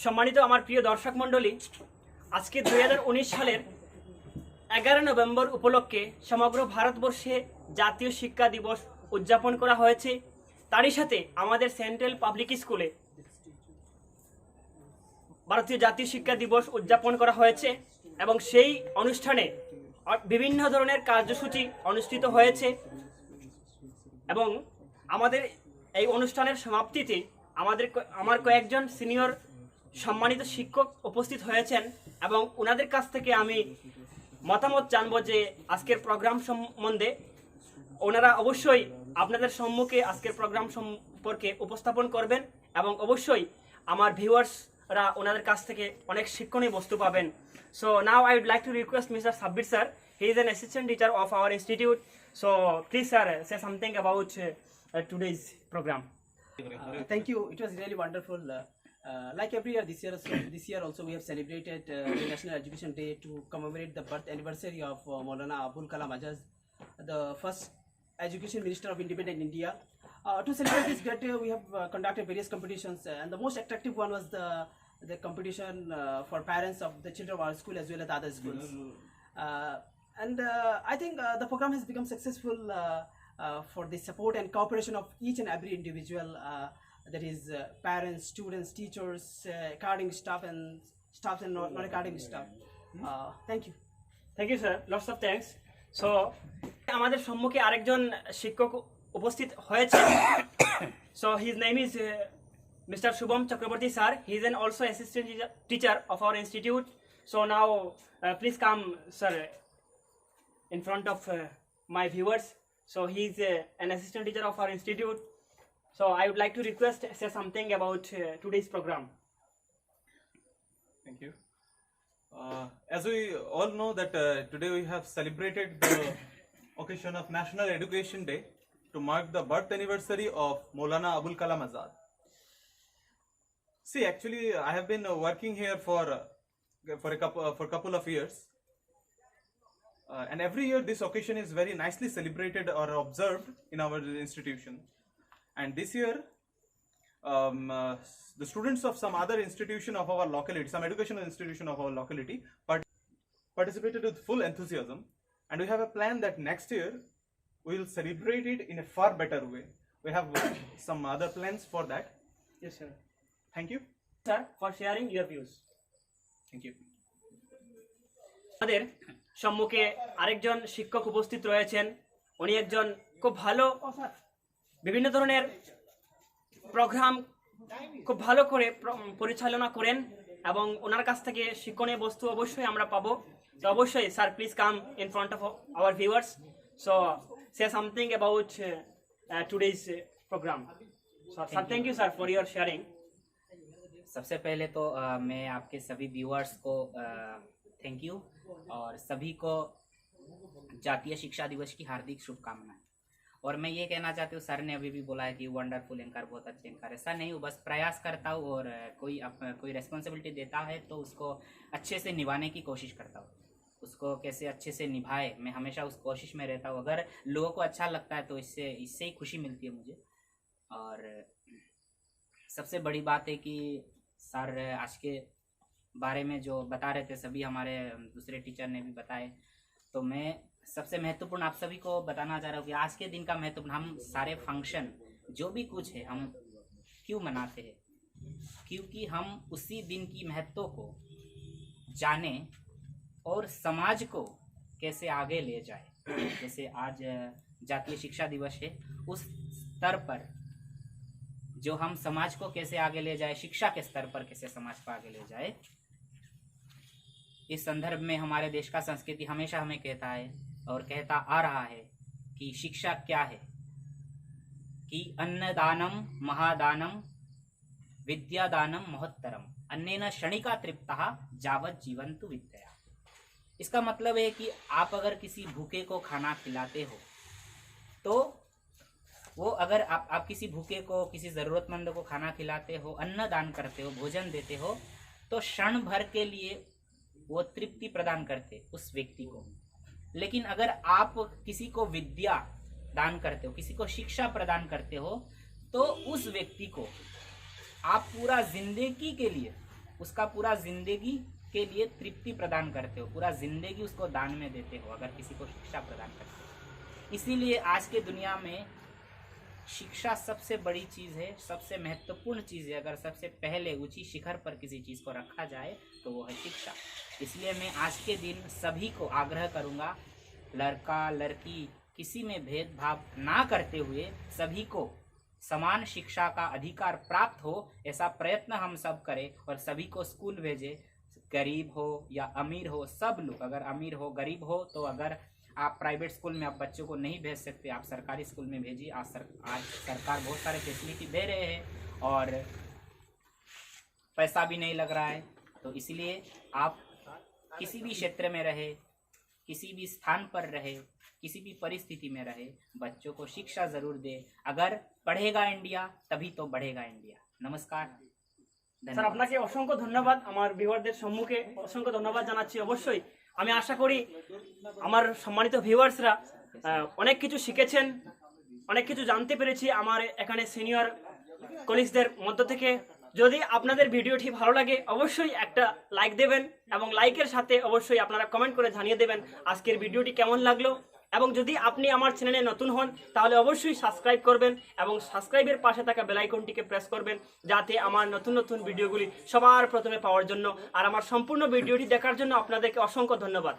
সম্মানিত আমার প্রিয় দর্শক মণ্ডলী, আজকে 2019 সালের 11 নভেম্বর উপলক্ষে সমগ্র ভারতবর্ষে জাতীয় শিক্ষা দিবস উদযাপন করা হয়েছে। তারই সাথে আমাদের সেন্ট্রাল পাবলিক স্কুলে ভারতীয় জাতীয় শিক্ষা দিবস উদযাপন করা হয়েছে এবং সেই অনুষ্ঠানে বিভিন্ন ধরনের কার্যসূচি অনুষ্ঠিত হয়েছে এবং আমাদের এই অনুষ্ঠানের সমাপ্তিতে আমার কয়েকজন সিনিয়র সম্মানিত শিক্ষক উপস্থিত হয়েছেন এবং ওনাদের কাছ থেকে আমি মতামত জানবো যে আজকের প্রোগ্রাম সম্বন্ধে। ওনারা অবশ্যই আপনাদের সম্মুখে আজকের প্রোগ্রাম সম্পর্কে উপস্থাপন করবেন এবং অবশ্যই আমার ভিউয়ার্সরা ওনাদের কাছ থেকে অনেক শিক্ষণীয় বস্তু পাবেন। So now I would like to request Mr. Sabbir sir. He is an assistant teacher of our institute. So please sir, say something about today's program. Thank you. It was really wonderful. Like every year, this year also we have celebrated the National Education Day to commemorate the birth anniversary of Maulana Abul Kalam Azad, the first Education Minister of Independent India. To celebrate this great day, we have conducted various competitions, and the most attractive one was the competition for parents of the children of our school as well as other schools. I think the program has become successful for the support and cooperation of each and every individual, that is parents, students, teachers, academic staff and non-academic staff. Thank you. Thank you sir, lots of thanks. So আমাদের সম্মুখে আরেকজন শিক্ষক উপস্থিত হয়েছে। So his name is Mr. Shubham Chakraborty sir. He is also assistant teacher of our institute. So now please come sir in front of my viewers. So he is an assistant teacher of our institute. So I would like to request say something about today's program. Thank you. As we all know that today we have celebrated the occasion of National Education Day to mark the birth anniversary of Maulana Abul Kalam Azad. See, actually I have been working here for a couple of years. And every year this occasion is very nicely celebrated or observed in our institution. And this year, the students of some other institution of our locality, some educational institution of our locality, participated with full enthusiasm. And we have a plan that next year we will celebrate it in a far better way. We have some other plans for that. Yes sir. Thank you. Sir, for sharing your views. Thank you. আমাদের সম্মুখে আরেকজন শিক্ষক উপস্থিত রয়েছেন। উনি একজন খুব ভালো বিভিন্ন ধরনের প্রোগ্রাম খুব ভালো করে পরিচালনা করেন এবং ওনার কাছ থেকে শিক্ষণীয় বস্তু অবশ্যই আমরা পাবো। তো অবশ্যই sir please come in front of our viewers. So say something about today's programme. Sir thank you sir for your sharing. सबसे पहले तो मैं आपके सभी व्यूअर्स को थैंक यू और सभी को जातीय शिक्षा दिवस की हार्दिक शुभकामनाएं। और मैं ये कहना चाहती हूँ, सर ने अभी भी बोला है कि वंडरफुल एंकर, बहुत अच्छे एंकर। ऐसा नहीं हूँ, बस प्रयास करता हूँ और कोई रेस्पॉन्सिबिलिटी देता है तो उसको अच्छे से निभाने की कोशिश करता हूँ। उसको कैसे अच्छे से निभाए, मैं हमेशा उस कोशिश में रहता हूँ। अगर लोगों को अच्छा लगता है तो इससे ही खुशी मिलती है मुझे। और सबसे बड़ी बात है कि सर आज के बारे में जो बता रहे थे, सभी हमारे दूसरे टीचर ने भी बताए, तो मैं सबसे महत्वपूर्ण आप सभी को बताना चाह रहा हूँ कि आज के दिन का महत्वपूर्ण, हम सारे फंक्शन जो भी कुछ है हम क्यों मनाते हैं, क्योंकि हम उसी दिन की महत्व को जाने और समाज को कैसे आगे ले जाए। जैसे आज जातीय शिक्षा दिवस है, उस स्तर पर जो हम समाज को कैसे आगे ले जाए, शिक्षा के स्तर पर कैसे समाज को आगे ले जाए, इस संदर्भ में हमारे देश का संस्कृति हमेशा हमें कहता है और कहता आ रहा है कि शिक्षा क्या है, कि अन्नदानम महादानम विद्यादानम महोत्तरम अन्नेन क्षणिका तृप्तः जावत जीवन्तु विद्या। इसका मतलब है कि आप अगर किसी भूखे को खाना खिलाते हो तो वो अगर आप किसी भूखे को, किसी ज़रूरतमंद को खाना खिलाते हो, अन्न दान करते हो, भोजन देते हो, तो क्षण भर के लिए वो तृप्ति प्रदान करते उस व्यक्ति को। लेकिन अगर आप किसी को विद्या दान करते हो, किसी को शिक्षा प्रदान करते हो, तो उस व्यक्ति को आप पूरा जिंदगी के लिए उसका पूरा जिंदगी के लिए तृप्ति प्रदान करते हो, पूरा जिंदगी उसको दान में देते हो अगर किसी को शिक्षा प्रदान करते हो। इसीलिए आज के दुनिया में शिक्षा सबसे बड़ी चीज़ है, सबसे महत्वपूर्ण चीज़ है। अगर सबसे पहले ऊंची शिखर पर किसी चीज़ को रखा जाए तो वो है शिक्षा। इसलिए मैं आज के दिन सभी को आग्रह करूँगा, लड़का लड़की किसी में भेदभाव ना करते हुए सभी को समान शिक्षा का अधिकार प्राप्त हो, ऐसा प्रयत्न हम सब करें और सभी को स्कूल भेजें। गरीब हो या अमीर हो, सब लोग, अगर अमीर हो गरीब हो तो अगर आप प्राइवेट स्कूल में आप बच्चों को नहीं भेज सकते, आप सरकारी स्कूल में भेजिए। आज सरकार बहुत सारे फैसिलिटी दे रहे हैं और पैसा भी नहीं लग रहा है। तो इसलिए आप किसी भी क्षेत्र में रहे, किसी भी स्थान पर रहे, किसी भी परिस्थिति में रहे, बच्चों को शिक्षा जरूर दे। अगर पढ़ेगा इंडिया तभी तो बढ़ेगा इंडिया। नमस्कार, স্যার আপনাকে অসংখ্য ধন্যবাদ, আমার ভিউয়ারদের সম্মুখে অসংখ্য ধন্যবাদ জানাচ্ছি। অবশ্যই আমি আশা করি আমার সম্মানিত ভিউয়ার্সরা অনেক কিছু শিখেছেন, অনেক কিছু জানতে পেরেছি আমার এখানে সিনিয়র কলিগদের মধ্য থেকে। যদি আপনাদের ভিডিওটি ভালো লাগে অবশ্যই একটা লাইক দেবেন এবং লাইকের সাথে অবশ্যই আপনারা কমেন্ট করে জানিয়ে দেবেন আজকের ভিডিওটি কেমন লাগলো। এবং যদি আপনি আমার চ্যানেলে নতুন হন তাহলে অবশ্যই সাবস্ক্রাইব করবেন এবং সাবস্ক্রাইবের পাশে থাকা বেল আইকনটিকে প্রেস করবেন যাতে আমার নতুন নতুন ভিডিওগুলি সবার প্রথমে পাওয়ার জন্য। আর আমার সম্পূর্ণ ভিডিওটি দেখার জন্য আপনাদেরকে অসংখ্য ধন্যবাদ।